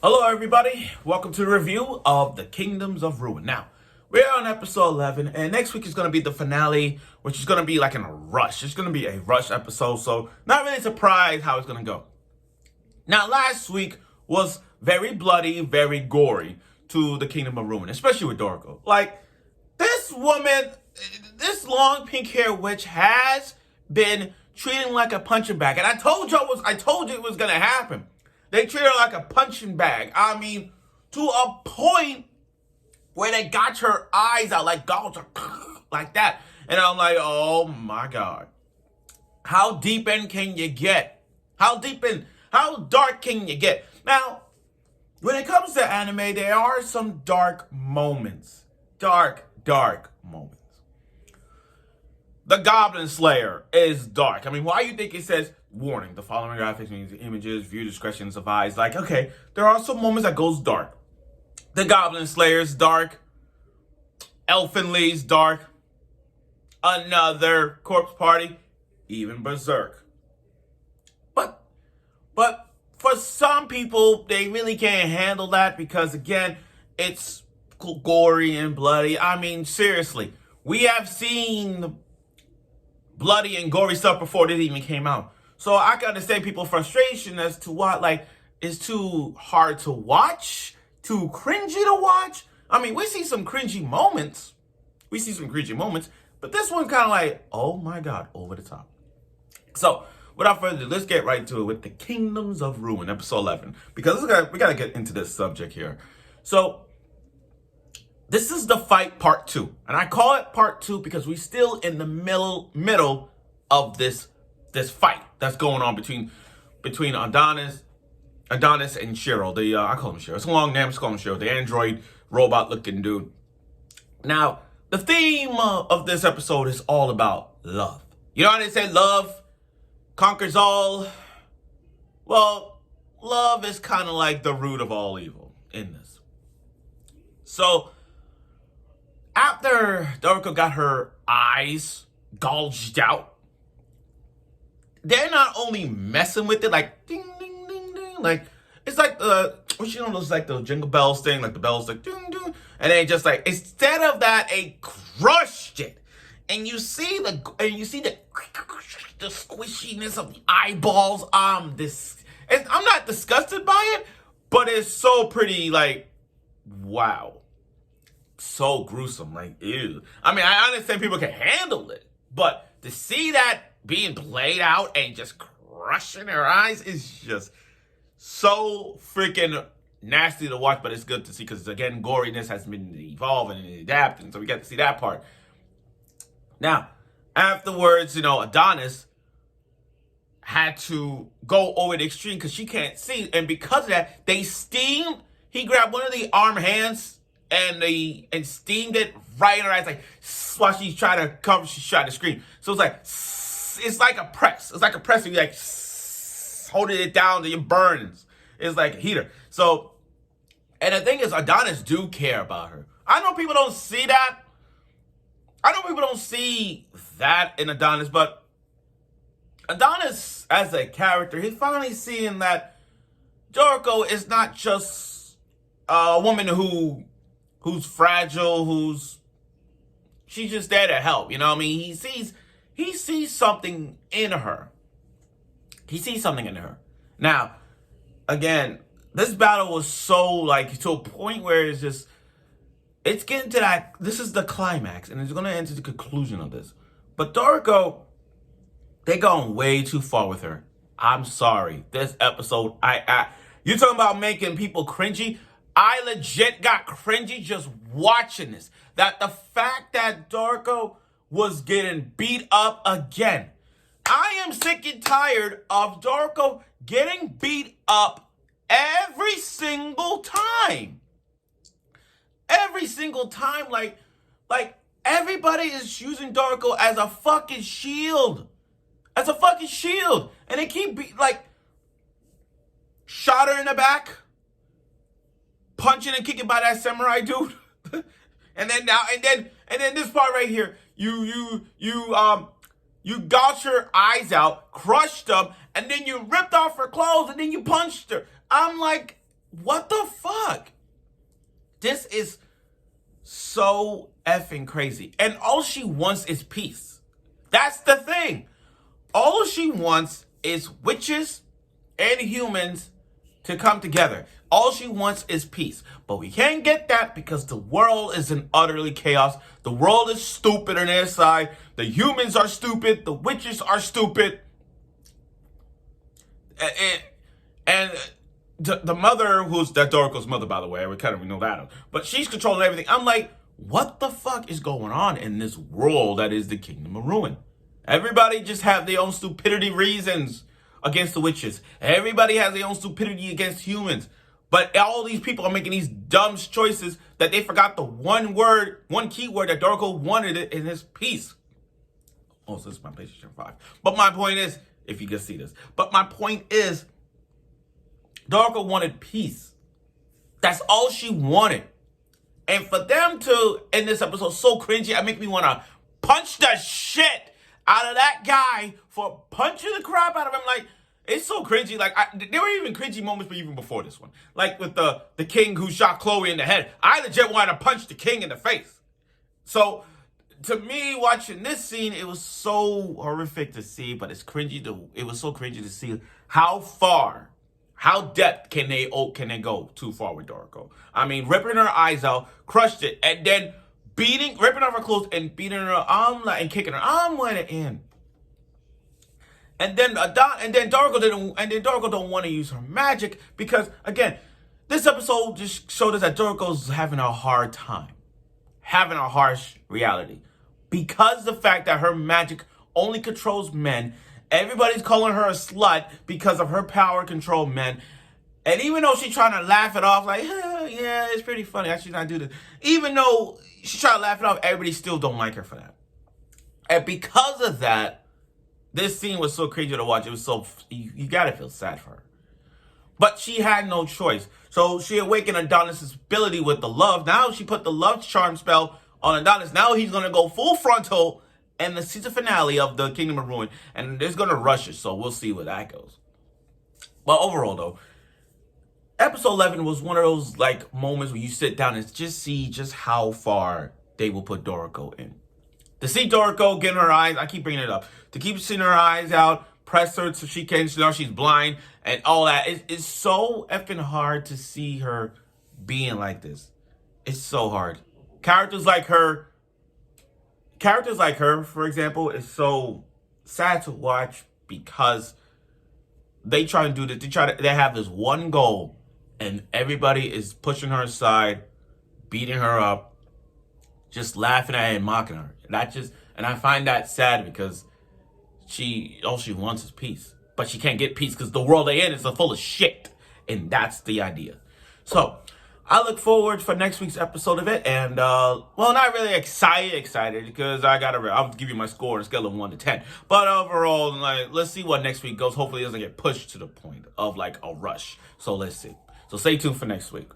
Hello, everybody. Welcome to the review of the Kingdoms of Ruin. Now, we're on episode 11, and next week is going to be the finale, which is going to be like in a rush. It's going to be a rush episode, so not really surprised how it's going to go. Now, last week was very bloody, very gory to the Kingdom of Ruin, especially with Dorotha. Like, this woman, this long pink hair witch has been treating like a punching bag, and I told you it was going to happen. They treat her like a punching bag. I mean, to a point where they got her eyes out like gouged her like that. And I'm like, oh my God. How deep in can you get? How dark can you get? Now, when it comes to anime, there are some dark moments. Dark moments. The Goblin Slayer is dark. I mean, why you think it says, warning, the following graphics means images, view discretion is advised. Like, okay, there are some moments that goes dark. The Goblin Slayer's dark. Elfinly's dark. Another corpse party. Even Berserk. But for some people, they really can't handle that because, again, it's gory and bloody. I mean, seriously, we have seen bloody and gory stuff before this even came out. So I can understand people's frustration as to what, like, is too hard to watch, too cringy to watch. I mean, we see some cringy moments. But this one kind of like, oh my God, over the top. So, without further ado, let's get right to it with the Kingdoms of Ruin, episode 11. Because we gotta get into this subject here. So, this is the fight part 2. And I call it part 2 because we're still in the middle of this fight that's going on between Adonis and Shiro. I call him Shiro. It's a long name. Just call him Shiro. The android robot looking dude. Now, the theme of this episode is all about love. You know how they say love conquers all? Well, love is kind of like the root of all evil in this. So, after Dorotha got her eyes gouged out, they're not only messing with it, like ding, ding, ding, ding, like it's like those like the jingle bells thing, like the bells like ding, ding, and they just like instead of that, they crushed it, and you see the squishiness of the eyeballs. I'm not disgusted by it, but it's so pretty, like wow, so gruesome, like ew. I mean, I understand people can handle it, but to see that being played out and just crushing her eyes is just so freaking nasty to watch, but it's good to see because, again, goriness has been evolving and adapting, so we get to see that part. Now, afterwards, Adonis had to go over the extreme because she can't see, and because of that, he grabbed one of the arm hands and steamed it right in her eyes, like while she's trying to scream. So it's like a press. It's like a press. You like holding it down to your burns. It's like a heater. So, and the thing is, Adonis do care about her. I know people don't see that. I know people don't see that in Adonis, but Adonis as a character, he's finally seeing that Dorotha is not just a woman who's fragile, she's just there to help. You know what I mean? He sees something in her. Now, again, this battle was so, like, to a point where it's getting to that, this is the climax, and it's going to enter the conclusion of this. But Dorotha, they're going way too far with her. I'm sorry. This episode, you're talking about making people cringy? I legit got cringy just watching this. That the fact that Dorotha was getting beat up again. I am sick and tired of Dorotha getting beat up every single time. Every single time, like everybody is using Dorotha as a fucking shield. And they keep shot her in the back, punching and kicking by that samurai dude. and then this part right here, you gouged her eyes out, crushed them, and then you ripped off her clothes, and then you punched her. I'm like, what the fuck? This is so effing crazy. And all she wants is peace. That's the thing. All she wants is witches and humans to come together. All she wants is peace. But we can't get that because the world is in utterly chaos. The world is stupid on their side. The humans are stupid. The witches are stupid. And the mother, who's that Dorotha's mother, by the way, we know that. But she's controlling everything. I'm like, what the fuck is going on in this world that is the Kingdom of Ruin? Everybody just have their own stupidity reasons against the witches. Everybody has their own stupidity against humans. But all these people are making these dumb choices that they forgot the one key word that Dorotha wanted it in his peace. Oh, so this is my PlayStation 5. But my point is, if you can see this. But my point is, Dorotha wanted peace. That's all she wanted. And for them to, in this episode, so cringy, it makes me want to punch the shit out of that guy for punching the crap out of him. Like, it's so cringy. Like, there were even cringy moments even before this one. Like with the king who shot Chloe in the head. I legit wanted to punch the king in the face. So, to me, watching this scene, it was so horrific to see, but it was so cringy to see how depth can they go too far with Dorotha. I mean, ripping her eyes out, crushed it, and then ripping off her clothes and beating her arm and kicking her arm went in. And then Dorotha don't want to use her magic because, again, this episode just showed us that Dorotha's having a hard time, having a harsh reality, because the fact that her magic only controls men. Everybody's calling her a slut because of her power control men. And even though she's trying to laugh it off, like, yeah, it's pretty funny, I should not do this. Even though she's trying to laugh it off, everybody still don't like her for that. And because of that, this scene was so crazy to watch. It was so, you gotta feel sad for her. But she had no choice. So she awakened Adonis' ability with the love. Now she put the love charm spell on Adonis. Now he's gonna go full frontal in the season finale of the Kingdom of Ruin. And it's gonna rush it, so we'll see where that goes. But overall though, episode 11 was one of those like moments where you sit down and just see just how far they will put Dorotha in. To see Dorotha getting her eyes, I keep bringing it up, to keep seeing her eyes out, press her so she can, now she's blind and all that. It's so effing hard to see her being like this. It's so hard. Characters like her, for example, is so sad to watch because they try to do this. They have this one goal, and everybody is pushing her aside, beating her up, just laughing at her and mocking her. And I find that sad because all she wants is peace. But she can't get peace because the world they in is full of shit. And that's the idea. So, I look forward for next week's episode of it. And, well, not really excited because I'll give you my score on a scale of 1 to 10. But overall, like, let's see what next week goes. Hopefully it doesn't get pushed to the point of, like, a rush. So, let's see. So, stay tuned for next week.